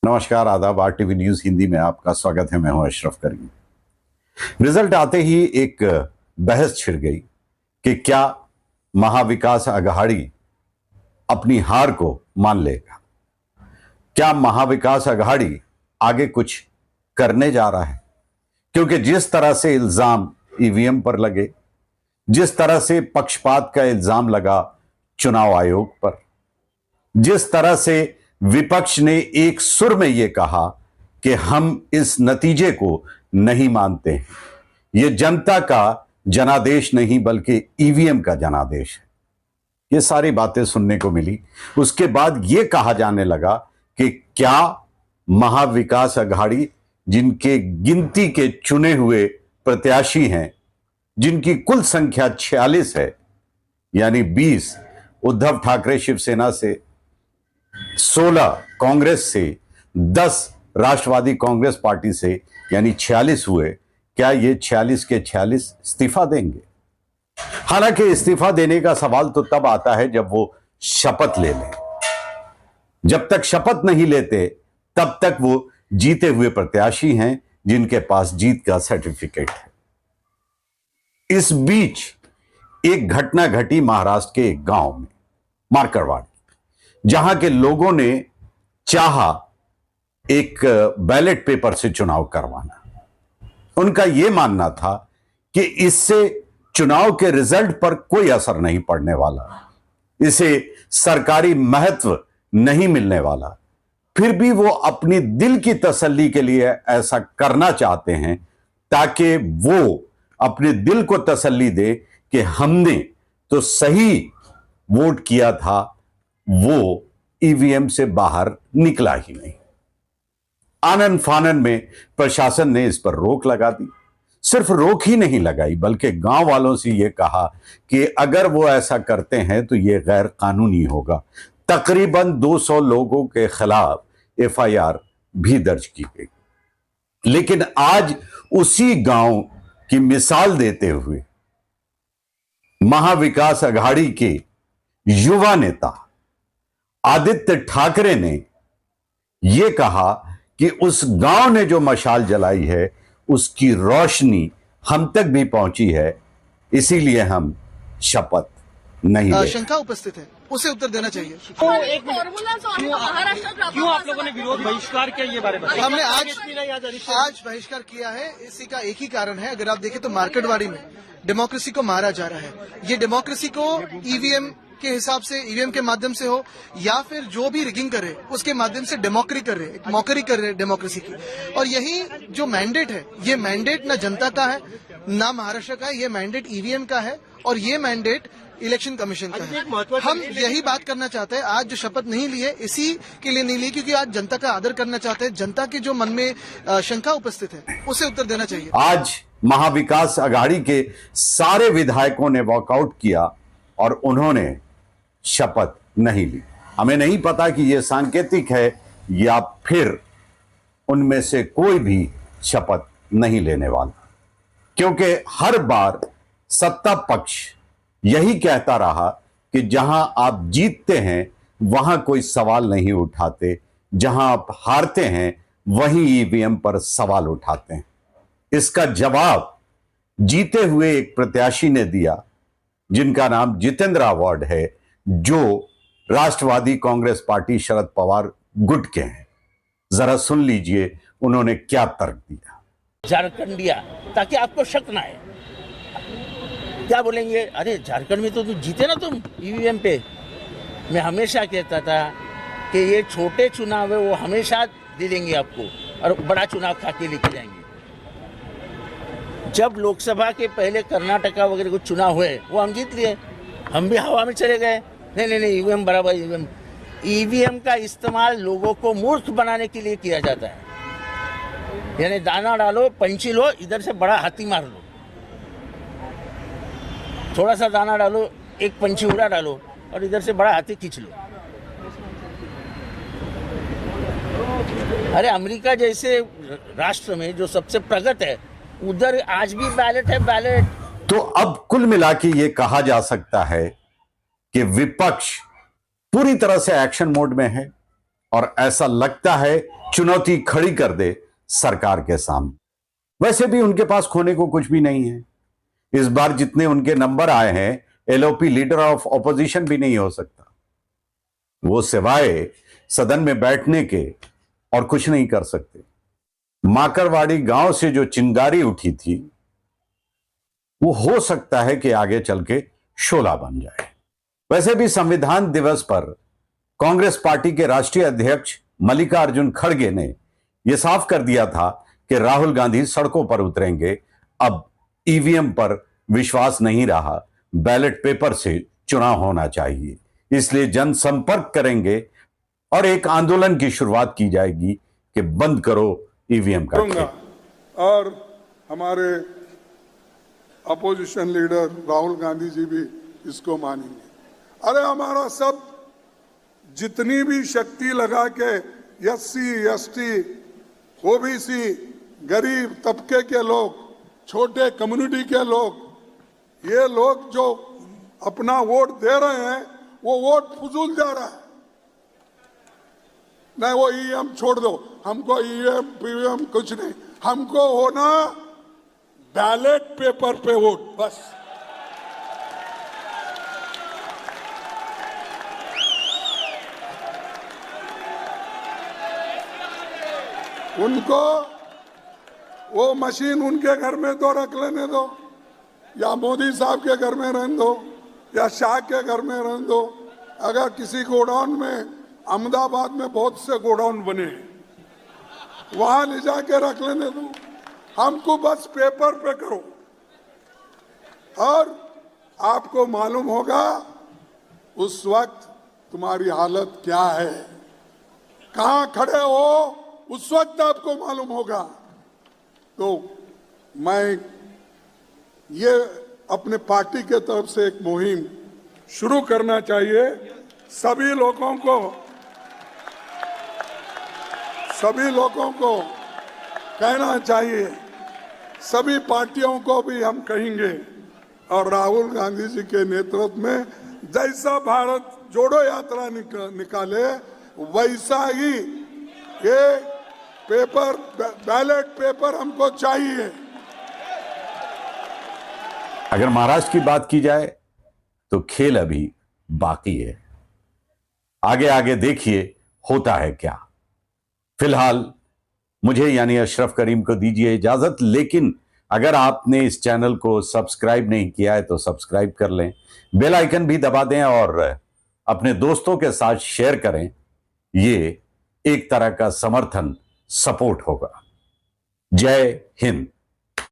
नमस्कार, आदाब। RTV news Hindi में आपका स्वागत है। मैं हूं अशरफ करीम। रिजल्ट आते ही एक बहस छिड़ गई कि क्या महाविकास अघाड़ी अपनी हार को मान लेगा। क्या महाविकास अघाड़ी आगे कुछ करने जा रहा है? क्योंकि जिस तरह से इल्जाम ईवीएम पर लगे, जिस तरह से पक्षपात का इल्जाम लगा चुनाव आयोग पर, जिस तरह से विपक्ष ने एक सुर में यह कहा कि हम इस नतीजे को नहीं मानते हैं, यह जनता का जनादेश नहीं बल्कि ईवीएम का जनादेश है, ये सारी बातें सुनने को मिली। उसके बाद यह कहा जाने लगा कि क्या महाविकास अघाड़ी, जिनके गिनती के चुने हुए प्रत्याशी हैं, जिनकी कुल संख्या 46 है, यानी 20 उद्धव ठाकरे शिवसेना से, 16 कांग्रेस से, 10 राष्ट्रवादी कांग्रेस पार्टी से, यानी 46 हुए, क्या ये 46 के 46 इस्तीफा देंगे? हालांकि इस्तीफा देने का सवाल तो तब आता है जब वो शपथ ले लें। जब तक शपथ नहीं लेते तब तक वो जीते हुए प्रत्याशी हैं, जिनके पास जीत का सर्टिफिकेट है। इस बीच एक घटना घटी महाराष्ट्र के एक गांव में, मारकरवाड़ी, जहां के लोगों ने चाहा एक बैलेट पेपर से चुनाव करवाना। उनका यह मानना था कि इससे चुनाव के रिजल्ट पर कोई असर नहीं पड़ने वाला, इसे सरकारी महत्व नहीं मिलने वाला, फिर भी वो अपनी दिल की तसल्ली के लिए ऐसा करना चाहते हैं ताकि वो अपने दिल को तसल्ली दे कि हमने तो सही वोट किया था, वो ईवीएम से बाहर निकला ही नहीं। आनन फानन में प्रशासन ने इस पर रोक लगा दी। सिर्फ रोक ही नहीं लगाई बल्कि गांव वालों से यह कहा कि अगर वो ऐसा करते हैं तो यह गैर कानूनी होगा। तकरीबन 200 लोगों के खिलाफ एफआईआर भी दर्ज की गई। लेकिन आज उसी गांव की मिसाल देते हुए महाविकास अघाड़ी के युवा नेता आदित्य ठाकरे ने यह कहा कि उस गांव ने जो मशाल जलाई है उसकी रोशनी हम तक भी पहुंची है, इसीलिए हम शपथ नहीं लेते। शंका उपस्थित है, उसे उत्तर देना चाहिए। तो एक क्यों आप लोगों ने विरोध बहिष्कार किया, ये बारे में हमने आज बहिष्कार किया है। इसी का एक ही कारण है, अगर आप देखें तो मार्केटवाड़ी में डेमोक्रेसी को मारा जा रहा है। ये डेमोक्रेसी को ईवीएम के हिसाब से, ईवीएम के माध्यम से हो या फिर जो भी रिगिंग करे उसके माध्यम से मॉकरी कर रहे डेमोक्रेसी की। और यही जो मैंडेट है, ये मैंडेट ना जनता का है ना महाराष्ट्र का है, ये मैंडेट ईवीएम का है और ये मैंडेट इलेक्शन कमीशन का है। हम यही बात करना चाहते हैं। आज जो शपथ नहीं ली है इसी के लिए नहीं ली क्योंकि आज जनता का आदर करना चाहते हैं। जनता के जो मन में शंका उपस्थित है उसे उत्तर देना चाहिए। आज महाविकास अघाड़ी के सारे विधायकों ने वॉकआउट किया और उन्होंने शपथ नहीं ली। हमें नहीं पता कि यह सांकेतिक है या फिर उनमें से कोई भी शपथ नहीं लेने वाला, क्योंकि हर बार सत्ता पक्ष यही कहता रहा कि जहां आप जीतते हैं वहां कोई सवाल नहीं उठाते, जहां आप हारते हैं वहीं ईवीएम पर सवाल उठाते हैं। इसका जवाब जीते हुए एक प्रत्याशी ने दिया जिनका नाम जितेंद्र अवार्ड है, जो राष्ट्रवादी कांग्रेस पार्टी शरद पवार गुट के हैं। जरा सुन लीजिए उन्होंने क्या तर्क दिया। झारखंड दिया ताकि आपको शक ना आए। क्या बोलेंगे, अरे झारखंड में तो तुम जीते ना तुम ईवीएम पे। मैं हमेशा कहता था कि ये छोटे चुनाव है वो हमेशा दे देंगे आपको और बड़ा चुनाव खा के लेके जाएंगे। जब लोकसभा के पहले कर्नाटका वगैरह कुछ चुनाव हुए वो हम जीत लिए, हम भी हवा में चले गए। नहीं ईवीएम बराबर। ईवीएम का इस्तेमाल लोगों को मूर्ख बनाने के लिए किया जाता है। यानी दाना डालो, पंछी लो, इधर से बड़ा हाथी मार लो। थोड़ा सा दाना डालो, एक पंछी उड़ा डालो और इधर से बड़ा हाथी खींच लो। अरे अमेरिका जैसे राष्ट्र में जो सबसे प्रगत है उधर आज भी बैलेट है, बैलेट। तो अब कुल मिला के ये कहा जा सकता है कि विपक्ष पूरी तरह से एक्शन मोड में है और ऐसा लगता है चुनौती खड़ी कर दे सरकार के सामने। वैसे भी उनके पास खोने को कुछ भी नहीं है। इस बार जितने उनके नंबर आए हैं, एलओपी लीडर ऑफ ऑपोजिशन भी नहीं हो सकता। वो सिवाय सदन में बैठने के और कुछ नहीं कर सकते। माकरवाड़ी गांव से जो चिंगारी उठी थी, वो हो सकता है कि आगे चल के शोला बन जाए। वैसे भी संविधान दिवस पर कांग्रेस पार्टी के राष्ट्रीय अध्यक्ष मल्लिकार्जुन खड़गे ने यह साफ कर दिया था कि राहुल गांधी सड़कों पर उतरेंगे। अब ईवीएम पर विश्वास नहीं रहा, बैलेट पेपर से चुनाव होना चाहिए, इसलिए जनसंपर्क करेंगे और एक आंदोलन की शुरुआत की जाएगी कि बंद करो ईवीएम का खेल। और हमारे अपोजिशन लीडर राहुल गांधी जी भी इसको मानेंगे। अरे हमारा सब जितनी भी शक्ति लगा के एससी, एसटी, ओबीसी, गरीब तबके के लोग, छोटे कम्युनिटी के लोग, ये लोग जो अपना वोट दे रहे हैं, वो वोट फजूल जा रहा है। नहीं, वो ईवीएम छोड़ दो, हमको ईवीएम पीवीएम कुछ नहीं, हमको होना बैलेट पेपर पे वोट बस। उनको वो मशीन उनके घर में तो रख लेने दो, या मोदी साहब के घर में रहने दो, या शाह के घर में रहने दो। अगर किसी गोडाउन में, अहमदाबाद में बहुत से गोडाउन बने हैं, वहां ले जाके रख लेने दो, हमको बस पेपर पे करो। और आपको मालूम होगा उस वक्त तुम्हारी हालत क्या है, कहां खड़े हो, उस वक्त आपको मालूम होगा। तो मैं ये अपने पार्टी के तरफ से एक मुहिम शुरू करना चाहिए। सभी लोगों को कहना चाहिए, सभी पार्टियों को भी हम कहेंगे, और राहुल गांधी जी के नेतृत्व में जैसा भारत जोड़ो यात्रा निकाले, वैसा ही ये पेपर, बैलेट पेपर हमको चाहिए। अगर महाराष्ट्र की बात की जाए तो खेल अभी बाकी है। आगे आगे देखिए होता है क्या। फिलहाल मुझे यानी अशरफ करीम को दीजिए इजाजत, लेकिन अगर आपने इस चैनल को सब्सक्राइब नहीं किया है तो सब्सक्राइब कर लें, बेल आइकन भी दबा दें और अपने दोस्तों के साथ शेयर करें। ये एक तरह का समर्थन, सपोर्ट होगा। जय हिंद।